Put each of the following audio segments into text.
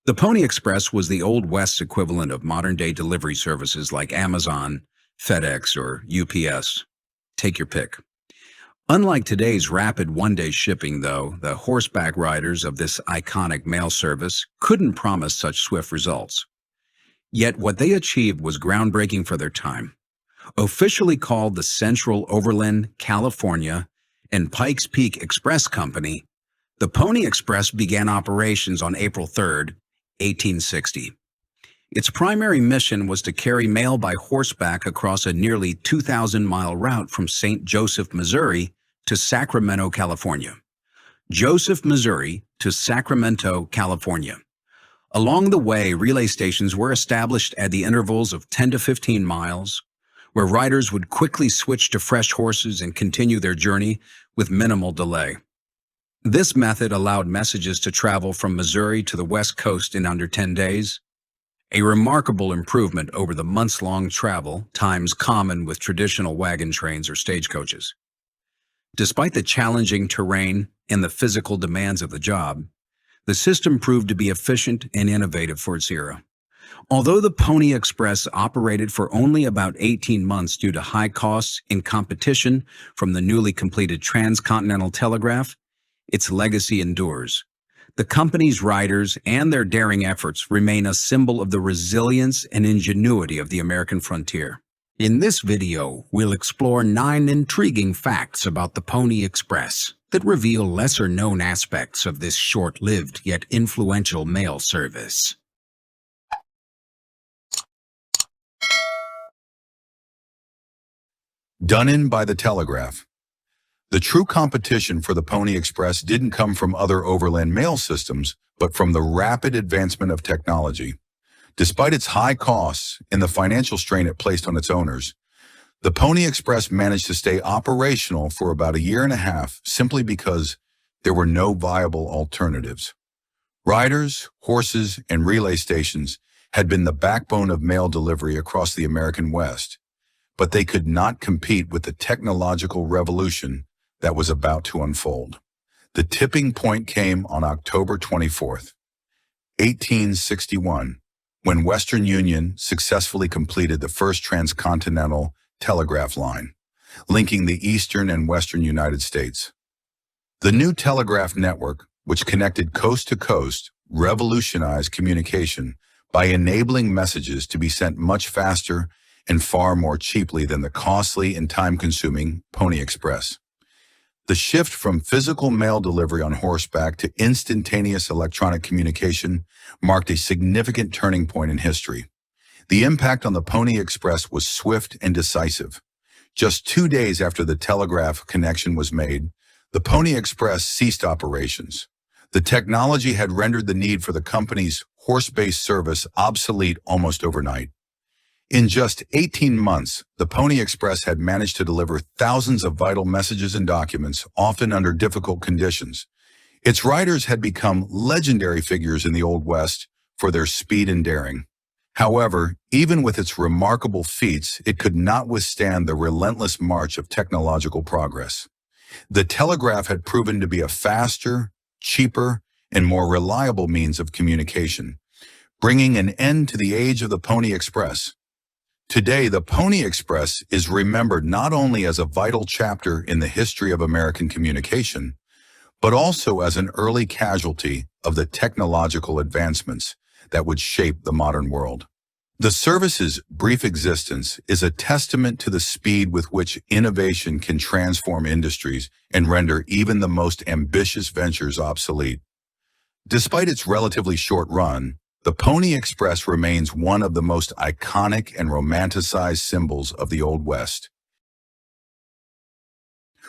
The Pony Express was the Old West's equivalent of modern-day delivery services like Amazon, FedEx, or UPS. Take your pick. Unlike today's rapid one-day shipping, though, the horseback riders of this iconic mail service couldn't promise such swift results. Yet what they achieved was groundbreaking for their time. Officially called the Central Overland, California, and Pikes Peak Express Company, the Pony Express began operations on April 3, 1860. Its primary mission was to carry mail by horseback across a nearly 2,000-mile route from St. Joseph, Missouri to Sacramento, California. Joseph, Missouri to Sacramento, California. Along the way, relay stations were established at the intervals of 10 to 15 miles, where riders would quickly switch to fresh horses and continue their journey with minimal delay. This method allowed messages to travel from Missouri to the West Coast in under 10 days, a remarkable improvement over the months-long travel times common with traditional wagon trains or stagecoaches. Despite the challenging terrain and the physical demands of the job, the system proved to be efficient and innovative for its era. Although the Pony Express operated for only about 18 months due to high costs and competition from the newly completed transcontinental telegraph, its legacy endures. The company's riders and their daring efforts remain a symbol of the resilience and ingenuity of the American frontier. In this video, we'll explore 9 intriguing facts about the Pony Express that reveal lesser-known aspects of this short-lived yet influential mail service. Done in by the telegraph. The true competition for the Pony Express didn't come from other overland mail systems, but from the rapid advancement of technology. Despite its high costs and the financial strain it placed on its owners, the Pony Express managed to stay operational for about a year and a half simply because there were no viable alternatives. Riders, horses, and relay stations had been the backbone of mail delivery across the American West, but they could not compete with the technological revolution that was about to unfold. The tipping point came on October 24th, 1861, when Western Union successfully completed the first transcontinental telegraph line, linking the eastern and western United States. The new telegraph network, which connected coast to coast, revolutionized communication by enabling messages to be sent much faster and far more cheaply than the costly and time-consuming Pony Express. The shift from physical mail delivery on horseback to instantaneous electronic communication marked a significant turning point in history. The impact on the Pony Express was swift and decisive. Just 2 days after the telegraph connection was made, the Pony Express ceased operations. The technology had rendered the need for the company's horse-based service obsolete almost overnight. In just 18 months, the Pony Express had managed to deliver thousands of vital messages and documents, often under difficult conditions. Its riders had become legendary figures in the Old West for their speed and daring. However, even with its remarkable feats, it could not withstand the relentless march of technological progress. The telegraph had proven to be a faster, cheaper, and more reliable means of communication, bringing an end to the age of the Pony Express. Today, the Pony Express is remembered not only as a vital chapter in the history of American communication, but also as an early casualty of the technological advancements that would shape the modern world. The service's brief existence is a testament to the speed with which innovation can transform industries and render even the most ambitious ventures obsolete. Despite its relatively short run, the Pony Express remains one of the most iconic and romanticized symbols of the Old West.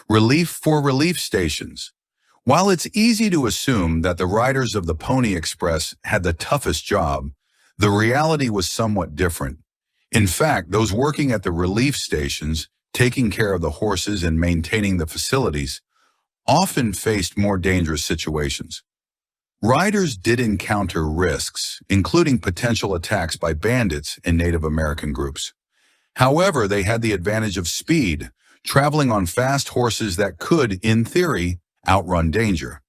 Relief for relief stations. While it's easy to assume that the riders of the Pony Express had the toughest job, the reality was somewhat different. In fact, those working at the relief stations, taking care of the horses and maintaining the facilities, often faced more dangerous situations. Riders did encounter risks, including potential attacks by bandits and Native American groups. However, they had the advantage of speed, traveling on fast horses that could, in theory, outrun danger.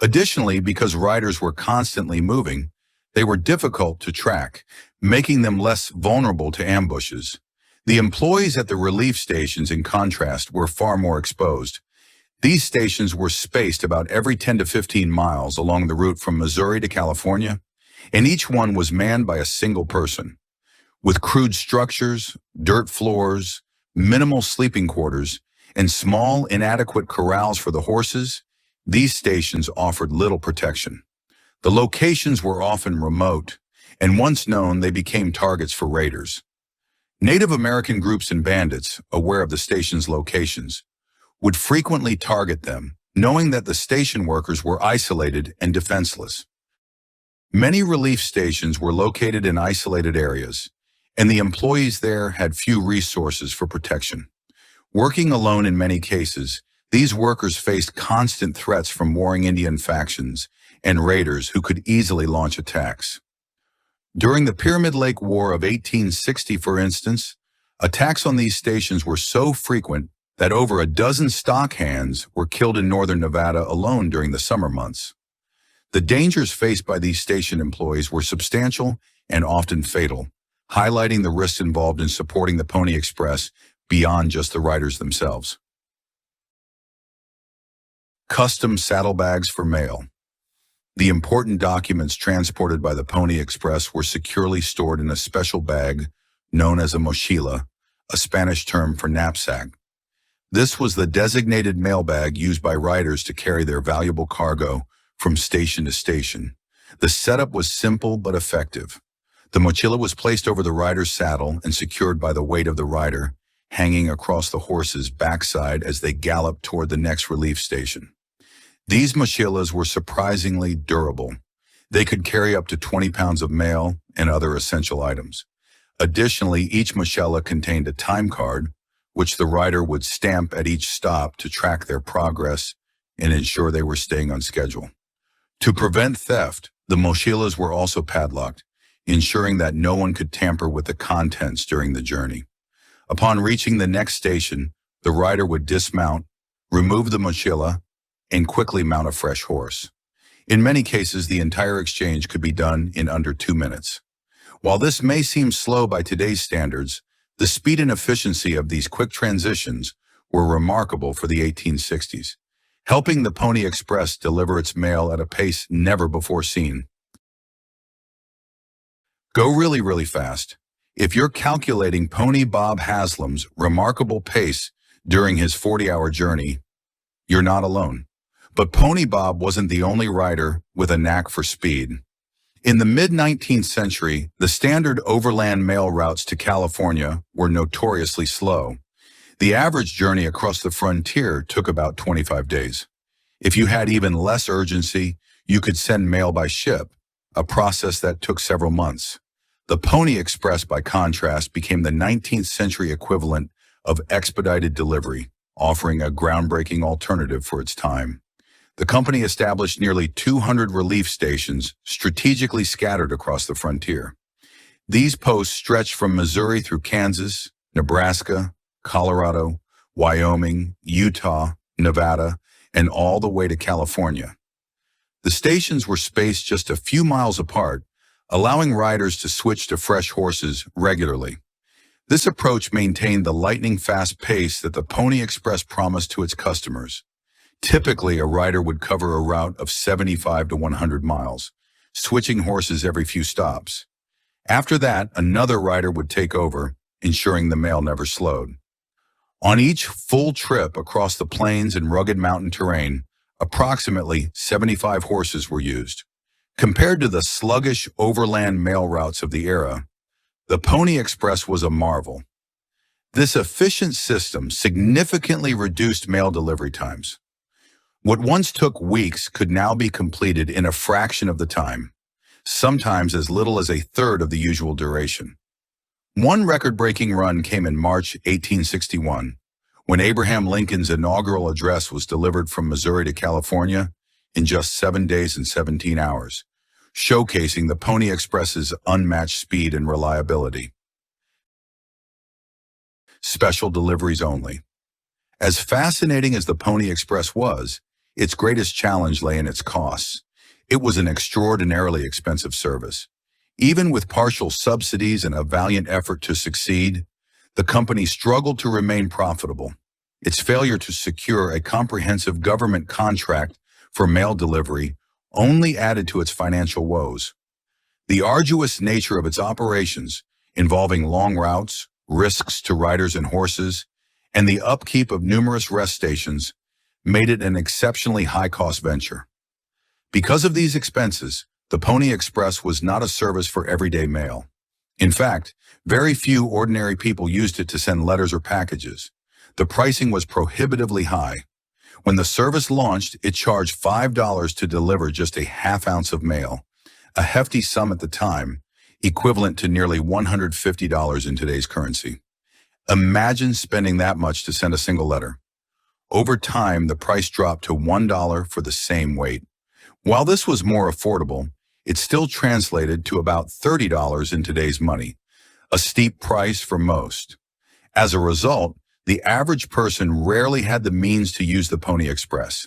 Additionally, because riders were constantly moving, They were difficult to track, making them less vulnerable to ambushes. The employees at the relief stations, in contrast, were far more exposed. These stations were spaced about every 10 to 15 miles along the route from Missouri to California, and each one was manned by a single person. With crude structures, dirt floors, minimal sleeping quarters, and small, inadequate corrals for the horses, these stations offered little protection. The locations were often remote, and once known, they became targets for raiders. Native American groups and bandits, aware of the station's locations, would frequently target them, knowing that the station workers were isolated and defenseless. Many relief stations were located in isolated areas, and the employees there had few resources for protection. Working alone in many cases, these workers faced constant threats from warring Indian factions and raiders who could easily launch attacks. During the Pyramid Lake War of 1860, for instance, attacks on these stations were so frequent that over a dozen stock hands were killed in northern Nevada alone during the summer months. The dangers faced by these station employees were substantial and often fatal, highlighting the risks involved in supporting the Pony Express beyond just the riders themselves. Custom saddlebags for mail. The important documents transported by the Pony Express were securely stored in a special bag known as a mochila, a Spanish term for knapsack. This was the designated mail bag used by riders to carry their valuable cargo from station to station. The setup was simple but effective. The mochila was placed over the rider's saddle and secured by the weight of the rider, hanging across the horse's backside as they galloped toward the next relief station. These mochilas were surprisingly durable. They could carry up to 20 pounds of mail and other essential items. Additionally, each mochila contained a time card, which the rider would stamp at each stop to track their progress and ensure they were staying on schedule. To prevent theft, the mochilas were also padlocked, ensuring that no one could tamper with the contents during the journey. Upon reaching the next station, the rider would dismount, remove the mochila, and quickly mount a fresh horse. In many cases, the entire exchange could be done in under 2 minutes. While this may seem slow by today's standards, the speed and efficiency of these quick transitions were remarkable for the 1860s, helping the Pony Express deliver its mail at a pace never before seen. Go really, really fast. If you're calculating Pony Bob Haslam's remarkable pace during his 40-hour journey, you're not alone. But Pony Bob wasn't the only rider with a knack for speed. In the mid-19th century, the standard overland mail routes to California were notoriously slow. The average journey across the frontier took about 25 days. If you had even less urgency, you could send mail by ship, a process that took several months. The Pony Express, by contrast, became the 19th century equivalent of expedited delivery, offering a groundbreaking alternative for its time. The company established nearly 200 relief stations strategically scattered across the frontier. These posts stretched from Missouri through Kansas, Nebraska, Colorado, Wyoming, Utah, Nevada, and all the way to California. The stations were spaced just a few miles apart, allowing riders to switch to fresh horses regularly. This approach maintained the lightning-fast pace that the Pony Express promised to its customers. Typically, a rider would cover a route of 75 to 100 miles, switching horses every few stops. After that, another rider would take over, ensuring the mail never slowed. On each full trip across the plains and rugged mountain terrain, approximately 75 horses were used. Compared to the sluggish overland mail routes of the era, the Pony Express was a marvel. This efficient system significantly reduced mail delivery times. What once took weeks could now be completed in a fraction of the time, sometimes as little as a third of the usual duration. One record-breaking run came in March 1861, when Abraham Lincoln's inaugural address was delivered from Missouri to California in just 7 days and 17 hours, showcasing the Pony Express's unmatched speed and reliability. Special deliveries only. As fascinating as the Pony Express was, its greatest challenge lay in its costs. It was an extraordinarily expensive service. Even with partial subsidies and a valiant effort to succeed, the company struggled to remain profitable. Its failure to secure a comprehensive government contract for mail delivery only added to its financial woes. The arduous nature of its operations, involving long routes, risks to riders and horses, and the upkeep of numerous rest stations, made it an exceptionally high-cost venture. Because of these expenses, the Pony Express was not a service for everyday mail. In fact, very few ordinary people used it to send letters or packages. The pricing was prohibitively high. When the service launched, it charged $5 to deliver just a half ounce of mail, a hefty sum at the time, equivalent to nearly $150 in today's currency. Imagine spending that much to send a single letter. Over time, the price dropped to $1 for the same weight. While this was more affordable, it still translated to about $30 in today's money, a steep price for most. As a result, the average person rarely had the means to use the Pony Express.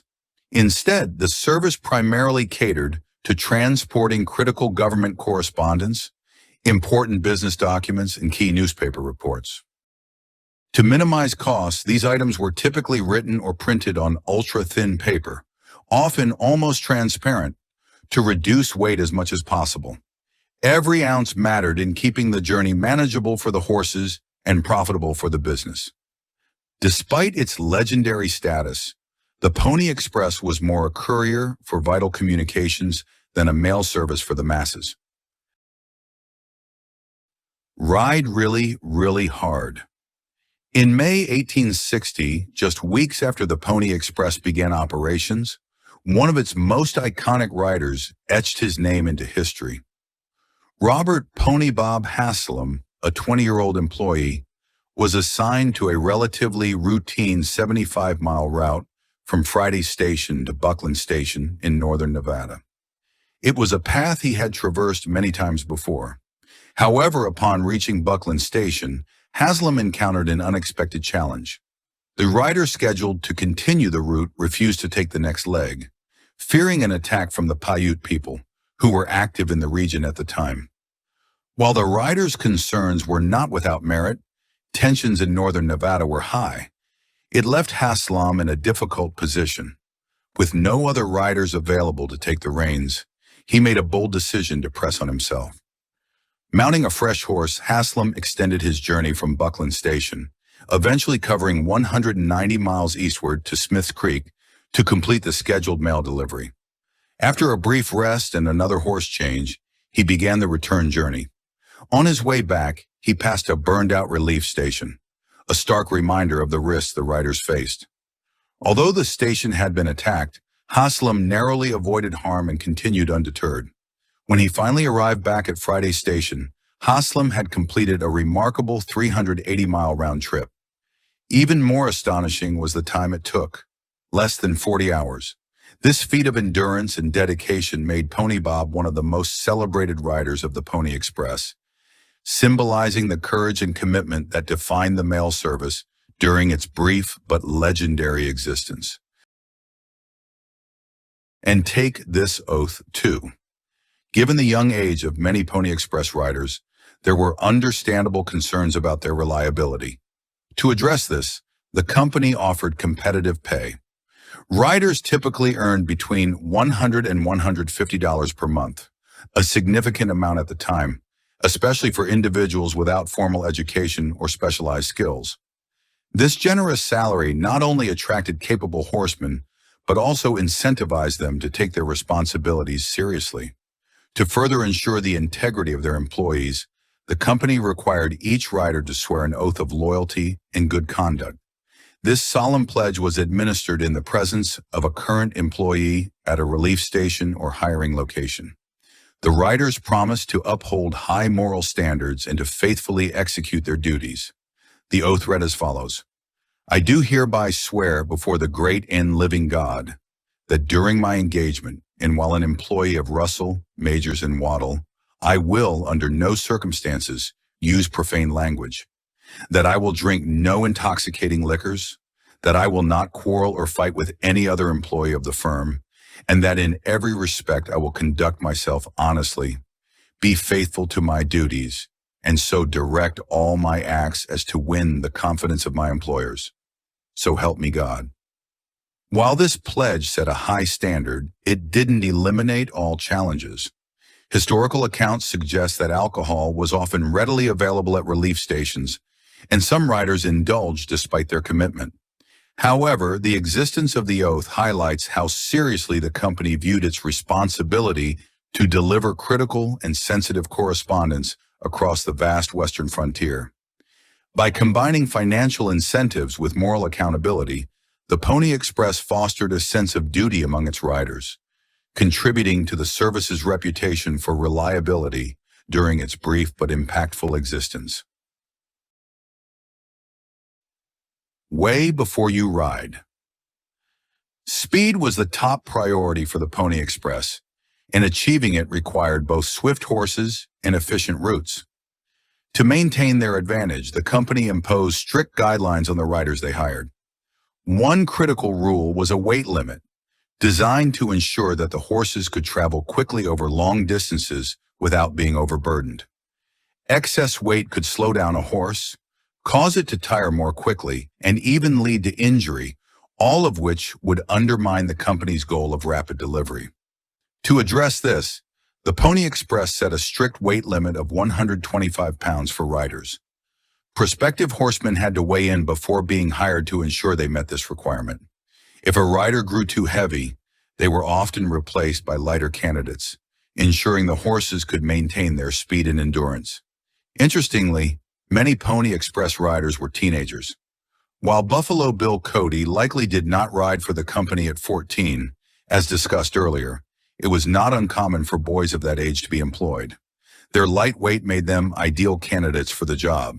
Instead, the service primarily catered to transporting critical government correspondence, important business documents, and key newspaper reports. To minimize costs, these items were typically written or printed on ultra-thin paper, often almost transparent, to reduce weight as much as possible. Every ounce mattered in keeping the journey manageable for the horses and profitable for the business. Despite its legendary status, the Pony Express was more a courier for vital communications than a mail service for the masses. Ride really, really hard. In May 1860, just weeks after the Pony Express began operations, one of its most iconic riders etched his name into history. Robert "Pony Bob" Haslam, a 20-year-old employee, was assigned to a relatively routine 75-mile route from Friday Station to Buckland Station in northern Nevada. It was a path he had traversed many times before. However, upon reaching Buckland Station, Haslam encountered an unexpected challenge. The rider scheduled to continue the route refused to take the next leg, fearing an attack from the Paiute people, who were active in the region at the time. While the rider's concerns were not without merit, tensions in northern Nevada were high. It left Haslam in a difficult position. With no other riders available to take the reins, he made a bold decision to press on himself. Mounting a fresh horse, Haslam extended his journey from Buckland Station, eventually covering 190 miles eastward to Smith's Creek to complete the scheduled mail delivery. After a brief rest and another horse change, he began the return journey. On his way back, he passed a burned-out relief station, a stark reminder of the risks the riders faced. Although the station had been attacked, Haslam narrowly avoided harm and continued undeterred. When he finally arrived back at Friday Station, Haslam had completed a remarkable 380-mile round trip. Even more astonishing was the time it took, less than 40 hours. This feat of endurance and dedication made Pony Bob one of the most celebrated riders of the Pony Express, symbolizing the courage and commitment that defined the mail service during its brief but legendary existence. And take this oath too. Given the young age of many Pony Express riders, there were understandable concerns about their reliability. To address this, the company offered competitive pay. Riders typically earned between $100 and $150 per month, a significant amount at the time, especially for individuals without formal education or specialized skills. This generous salary not only attracted capable horsemen, but also incentivized them to take their responsibilities seriously. To further ensure the integrity of their employees, the company required each rider to swear an oath of loyalty and good conduct. This solemn pledge was administered in the presence of a current employee at a relief station or hiring location. The riders promised to uphold high moral standards and to faithfully execute their duties. The oath read as follows: I do hereby swear before the great and living God that during my engagement and while an employee of Russell, Majors, and Waddell, I will, under no circumstances, use profane language, that I will drink no intoxicating liquors, that I will not quarrel or fight with any other employee of the firm, and that in every respect I will conduct myself honestly, be faithful to my duties, and so direct all my acts as to win the confidence of my employers. So help me God. While this pledge set a high standard, it didn't eliminate all challenges. Historical accounts suggest that alcohol was often readily available at relief stations, and some riders indulged despite their commitment. However, the existence of the oath highlights how seriously the company viewed its responsibility to deliver critical and sensitive correspondence across the vast Western frontier. By combining financial incentives with moral accountability, the Pony Express fostered a sense of duty among its riders, contributing to the service's reputation for reliability during its brief but impactful existence. Way before you ride. Speed was the top priority for the Pony Express, and achieving it required both swift horses and efficient routes. To maintain their advantage, the company imposed strict guidelines on the riders they hired. One critical rule was a weight limit, designed to ensure that the horses could travel quickly over long distances without being overburdened. Excess weight could slow down a horse, cause it to tire more quickly, and even lead to injury, all of which would undermine the company's goal of rapid delivery. To address this, the Pony Express set a strict weight limit of 125 pounds for riders. Prospective horsemen had to weigh in before being hired to ensure they met this requirement. If a rider grew too heavy, they were often replaced by lighter candidates, ensuring the horses could maintain their speed and endurance. Interestingly, many Pony Express riders were teenagers. While Buffalo Bill Cody likely did not ride for the company at 14, as discussed earlier, it was not uncommon for boys of that age to be employed. Their light weight made them ideal candidates for the job.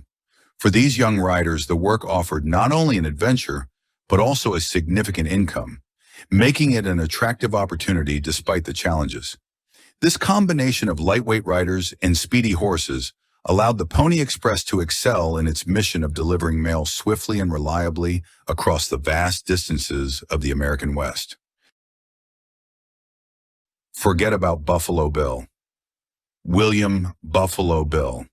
For these young riders, the work offered not only an adventure, but also a significant income, making it an attractive opportunity despite the challenges. This combination of lightweight riders and speedy horses allowed the Pony Express to excel in its mission of delivering mail swiftly and reliably across the vast distances of the American West. Forget about Buffalo Bill. William Buffalo Bill.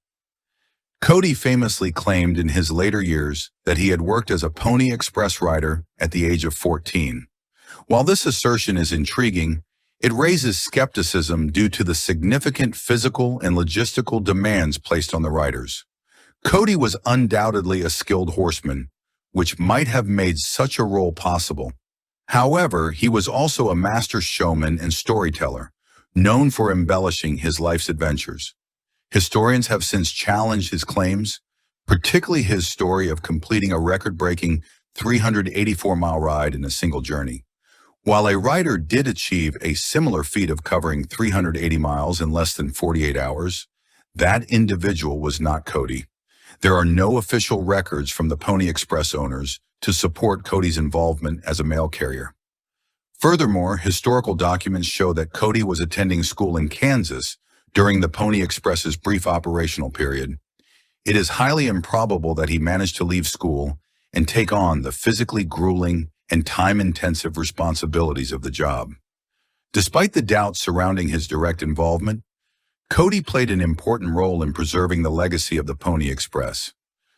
Cody famously claimed in his later years that he had worked as a Pony Express rider at the age of 14. While this assertion is intriguing, it raises skepticism due to the significant physical and logistical demands placed on the riders. Cody was undoubtedly a skilled horseman, which might have made such a role possible. However, he was also a master showman and storyteller, known for embellishing his life's adventures. Historians have since challenged his claims, particularly his story of completing a record-breaking 384-mile ride in a single journey. While a rider did achieve a similar feat of covering 380 miles in less than 48 hours, that individual was not Cody. There are no official records from the Pony Express owners to support Cody's involvement as a mail carrier. Furthermore, historical documents show that Cody was attending school in Kansas during the Pony Express's brief operational period. It is highly improbable that he managed to leave school and take on the physically grueling and time-intensive responsibilities of the job. Despite the doubts surrounding his direct involvement, Cody played an important role in preserving the legacy of the Pony Express.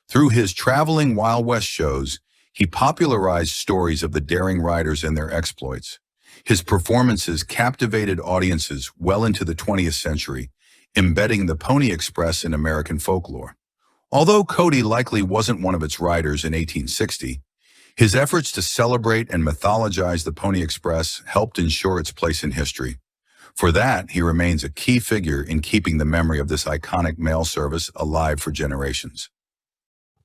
Through his traveling Wild West shows, he popularized stories of the daring riders and their exploits. His performances captivated audiences well into the 20th century, embedding the Pony Express in American folklore. Although Cody likely wasn't one of its riders in 1860, his efforts to celebrate and mythologize the Pony Express helped ensure its place in history. For that, he remains a key figure in keeping the memory of this iconic mail service alive for generations.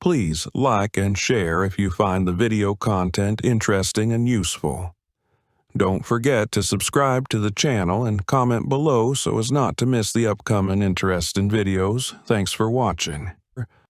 Please like and share if you find the video content interesting and useful. Don't forget to subscribe to the channel and comment below so as not to miss the upcoming interesting videos. Thanks for watching.